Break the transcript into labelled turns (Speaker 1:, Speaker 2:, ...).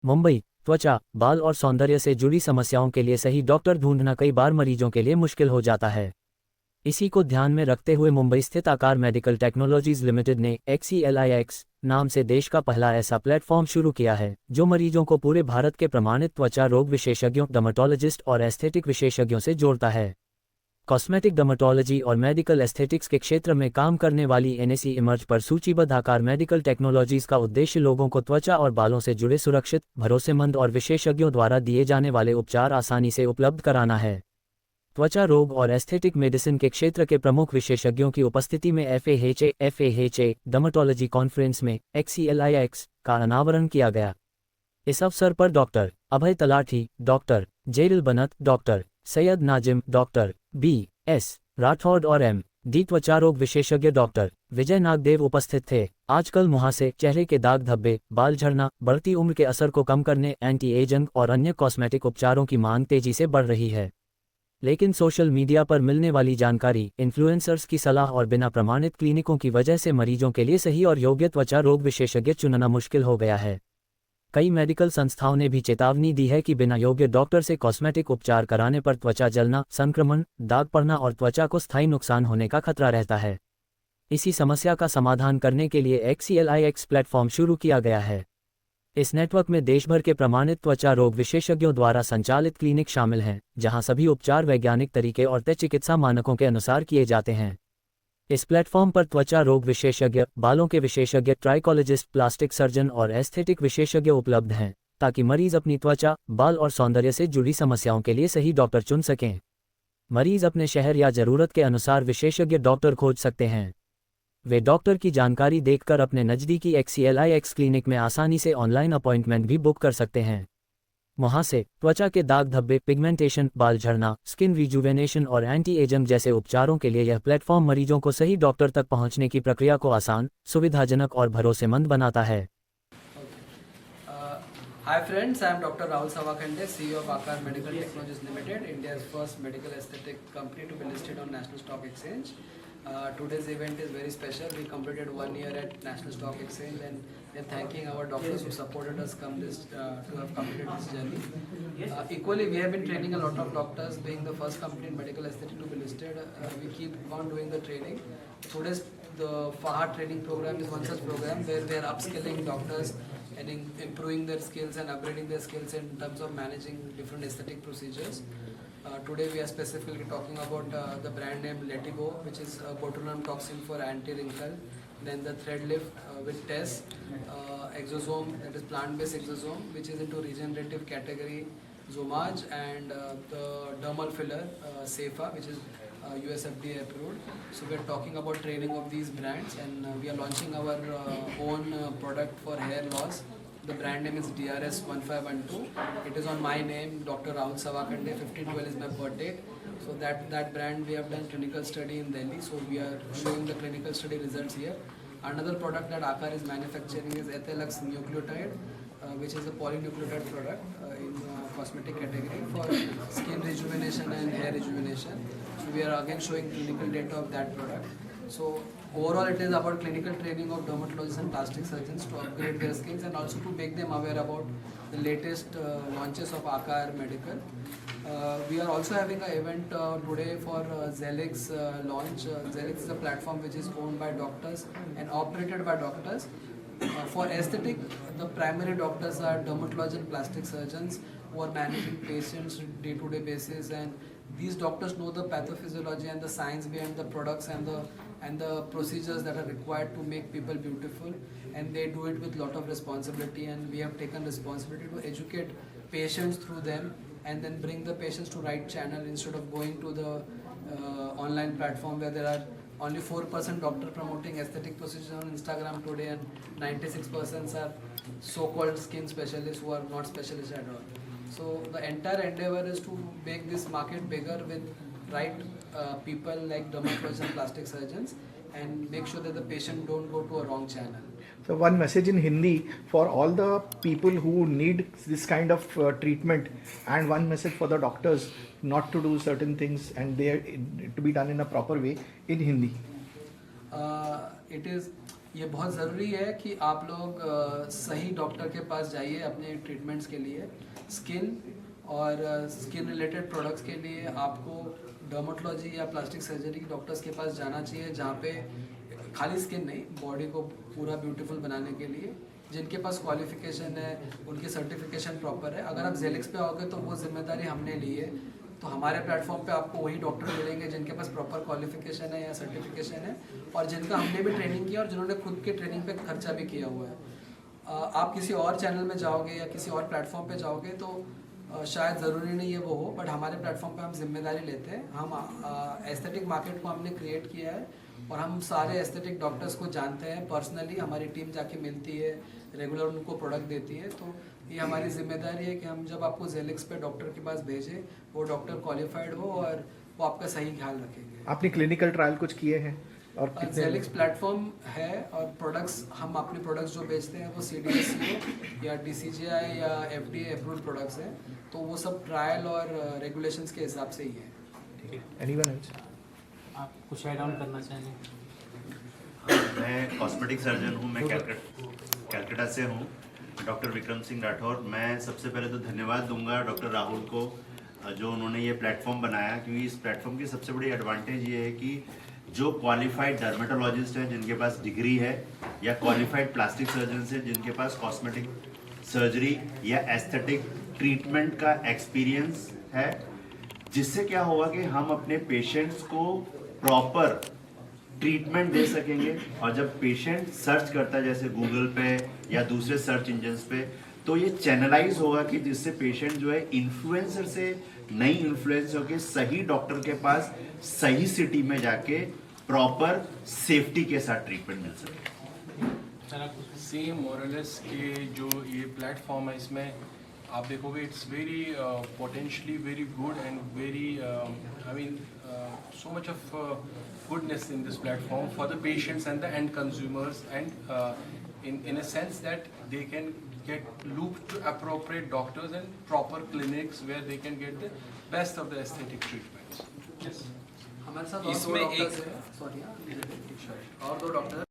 Speaker 1: मुंबई, त्वचा, बाल और सौंदर्य से जुड़ी समस्याओं के लिए सही डॉक्टर ढूंढना कई बार मरीजों के लिए मुश्किल हो जाता है। इसी को ध्यान में रखते हुए मुंबई स्थित आकार मेडिकल टेक्नोलॉजीज लिमिटेड ने XELIX नाम से देश का पहला ऐसा प्लेटफॉर्म शुरू किया है जो मरीजों को पूरे भारत के प्रमाणित त्वचा रोग विशेषज्ञों, डर्मेटोलॉजिस्ट और एस्थेटिक विशेषज्ञों से जोड़ता है। कॉस्मेटिक डर्मेटोलॉजी और मेडिकल एस्थेटिक्स के क्षेत्र में काम करने वाली NSE इमर्ज पर सूचीबद्ध आकार मेडिकल टेक्नोलॉजीज का उद्देश्य लोगों को त्वचा और बालों से जुड़े सुरक्षित, भरोसेमंद और विशेषज्ञों द्वारा दिए जाने वाले उपचार आसानी से उपलब्ध कराना है। त्वचा रोग और एस्थेटिक मेडिसिन के क्षेत्र के प्रमुख विशेषज्ञों की उपस्थिति में FAHA डर्मेटोलॉजी कॉन्फ्रेंस में XELIX का अनावरण किया गया। इस अवसर पर डॉक्टर अभय तलाठी, डॉक्टर जेरिल बनत, doctor Syed Nazim, doctor B.S. Rathore और M.D. त्वचा रोग विशेषज्ञ डॉक्टर विजय नागदेव उपस्थित थे। आजकल मुहासे, चेहरे के दाग धब्बे, बाल झड़ना, बढ़ती उम्र के असर को कम करने एंटी एजिंग और अन्य कॉस्मेटिक उपचारों की मांग तेजी से बढ़ रही है। लेकिन सोशल मीडिया पर मिलने वाली जानकारी, इन्फ्लुएंसर्स की सलाह और बिना प्रमाणित क्लिनिकों की वजह से मरीजों के लिए सही और योग्य त्वचा रोग विशेषज्ञ चुनना मुश्किल हो गया है। कई मेडिकल संस्थाओं ने भी चेतावनी दी है कि बिना योग्य डॉक्टर से कॉस्मेटिक उपचार कराने पर त्वचा जलना, संक्रमण, दाग पड़ना और त्वचा को स्थायी नुकसान होने का खतरा रहता है। इसी समस्या का समाधान करने के लिए XELIX प्लेटफॉर्म शुरू किया गया है। इस नेटवर्क में देश भर के प्रमाणित त्वचा रोग विशेषज्ञों द्वारा संचालित क्लिनिक शामिल हैं, जहां सभी उपचार वैज्ञानिक तरीके और तय चिकित्सा मानकों के अनुसार किए जाते हैं। इस प्लेटफॉर्म पर त्वचा रोग विशेषज्ञ, बालों के विशेषज्ञ, ट्राइकोलॉजिस्ट, प्लास्टिक सर्जन और एस्थेटिक विशेषज्ञ उपलब्ध हैं, ताकि मरीज अपनी त्वचा, बाल और सौंदर्य से जुड़ी समस्याओं के लिए सही डॉक्टर चुन सकें। मरीज अपने शहर या जरूरत के अनुसार विशेषज्ञ डॉक्टर खोज सकते हैं। वे डॉक्टर की जानकारी देखकर अपने नज़दीकी XELIX क्लिनिक में आसानी से ऑनलाइन अपॉइंटमेंट भी बुक कर सकते हैं। मुहासे, त्वचा के दाग धब्बे, पिगमेंटेशन, बाल झड़ना, स्किन रिजुवेनेशन और एंटी एजिंग जैसे उपचारों के लिए यह प्लेटफॉर्म मरीजों को सही डॉक्टर तक पहुंचने की प्रक्रिया को आसान, सुविधाजनक और भरोसेमंद बनाता है।
Speaker 2: Hi friends, I am Dr. Rahul Savakande, CEO of Akar Medical Technologies Limited, India's first medical aesthetic company to be listed on National Stock Exchange. Today's event is very special. We completed 1 year at National Stock Exchange, and we are thanking our doctors who supported us to have completed this journey. Equally, we have been training a lot of doctors, being the first company in medical aesthetic to be listed. We keep on doing the training. Today's the FAHA training program is one such program where we are upskilling doctors and improving their skills and upgrading their skills in terms of managing different aesthetic procedures. Today we are specifically talking about the brand name Letigo, which is a botulinum toxin for anti-wrinkle. Then the thread lift with TESS, exosome, that is plant-based exosome, which is into regenerative category, Zomage, and the dermal filler, Sefa, which is US FDA approved. So we are talking about training of these brands, and we are launching our own product for hair loss. The brand name is DRS 1512. It is on my name, Dr. Rahul Savakande. 1512 is my birth date. So that brand we have done clinical study in Delhi. So we are showing the clinical study results here. Another product that Akar is manufacturing is Ethelux Nucleotide, which is a polynucleotide product in cosmetic category for skin rejuvenation and hair rejuvenation. So we are again showing clinical data of that product. So overall it is about clinical training of dermatologists and plastic surgeons to upgrade their skills and also to make them aware about the latest launches of Akar Medical. We are also having an event today for Zelix launch. Zelix is a platform which is owned by doctors and operated by doctors. For aesthetic, the primary doctors are dermatologists and plastic surgeons who are managing patients day-to-day basis, and these doctors know the pathophysiology and the science behind the products and the procedures that are required to make people beautiful, and they do it with lot of responsibility, and we have taken responsibility to educate patients through them and then bring the patients to right channel instead of going to the online platform where there are only 4% doctor promoting aesthetic procedures on Instagram today, and 96% are so-called skin specialists who are not specialists at all. So the entire endeavor is to make this market bigger with right people like dermatologists and plastic surgeons, and make sure that the patient don't go to a wrong channel.
Speaker 3: So one message in Hindi for all the people who need this kind of treatment, and one message for the doctors not to do certain things and they to be done in a proper way in Hindi.
Speaker 2: It is ये बहुत ज़रूरी है कि आप लोग सही doctor के पास जाइए अपने ट्रीटमेंट्स के लिए। स्किन और स्किन रिलेटेड प्रोडक्ट्स के लिए आपको डर्मेटोलॉजी या प्लास्टिक सर्जरी के डॉक्टर्स के पास जाना चाहिए, जहाँ पे खाली स्किन नहीं, बॉडी को पूरा ब्यूटीफुल बनाने के लिए जिनके पास क्वालिफिकेशन है, उनकी सर्टिफिकेशन प्रॉपर है। अगर आप जेलिक्स पे आओगे तो वो जिम्मेदारी हमने ली है, तो हमारे प्लेटफॉर्म पे आपको वही डॉक्टर मिलेंगे जिनके पास प्रॉपर क्वालिफिकेशन है या सर्टिफिकेशन है, और जिनका हमने भी ट्रेनिंग किया और जिन्होंने खुद के ट्रेनिंग पे खर्चा भी किया हुआ है। आप किसी और चैनल में जाओगे या किसी और प्लेटफॉर्म पे जाओगे तो शायद ज़रूरी नहीं है वो हो, बट हमारे प्लेटफॉर्म पे हम जिम्मेदारी लेते हैं। हम एस्थेटिक मार्केट को हमने क्रिएट किया है और हम सारे एस्थेटिक डॉक्टर्स को जानते हैं पर्सनली। हमारी टीम जाके मिलती है, रेगुलर उनको प्रोडक्ट देती है। तो ये हमारी जिम्मेदारी है कि हम जब आपको जेलिक्स पे डॉक्टर के पास भेजें, वो डॉक्टर क्वालिफाइड हो और वो आपका सही ख्याल रखेंगे।
Speaker 3: आपने क्लिनिकल ट्रायल कुछ किए हैं और कितने?
Speaker 2: जेलिक्स प्लेटफॉर्म है और प्रोडक्ट्स, हम अपने प्रोडक्ट्स जो बेचते हैं वो CDSCO या DCGI या FDA अप्रूव्ड प्रोडक्ट्स हैं, तो वो सब ट्रायल और रेगुलेशंस के हिसाब से ही है।
Speaker 3: ठीक है, एनीवन एल्स?
Speaker 4: आप कुछ ऐड ऑन करना चाहेंगे?
Speaker 5: मैं कॉस्मेटिक सर्जन हूँ, मैं कैलकाटा से हूँ, डॉक्टर विक्रम सिंह राठौर। मैं सबसे पहले तो धन्यवाद दूंगा डॉक्टर राहुल को, जो उन्होंने ये प्लेटफॉर्म बनाया, क्योंकि इस प्लेटफॉर्म की सबसे बड़ी एडवांटेज ये है कि जो क्वालिफाइड डर्मेटोलॉजिस्ट हैं जिनके पास डिग्री है, या क्वालिफाइड प्लास्टिक सर्जन हैं जिनके पास कॉस्मेटिक सर्जरी या एस्थेटिक ट्रीटमेंट का एक्सपीरियंस है, जिससे क्या होगा कि हम अपने पेशेंट्स को प्रॉपर ट्रीटमेंट दे सकेंगे। और जब पेशेंट सर्च करता है जैसे गूगल पे या दूसरे सर्च इंजन्स पे, तो ये चैनलाइज होगा कि जिससे पेशेंट जो है इन्फ्लुएंसर से नहीं इन्फ्लुएंस होकर सही डॉक्टर के पास सही सिटी में जाके प्रॉपर सेफ्टी के साथ ट्रीटमेंट मिल सके।
Speaker 6: सेम मोरलेस के जो ये प्लेटफॉर्म है, इसमें आप देखोगे it's very potentially very good and very I mean so much of goodness in this platform for the patients and the end consumers, and in a sense that they can get looped to appropriate doctors and proper clinics where they can get the best of the aesthetic treatments.
Speaker 2: हमारे साथ और
Speaker 7: इसमें
Speaker 2: दो doctors हैं, sorry और दो doctor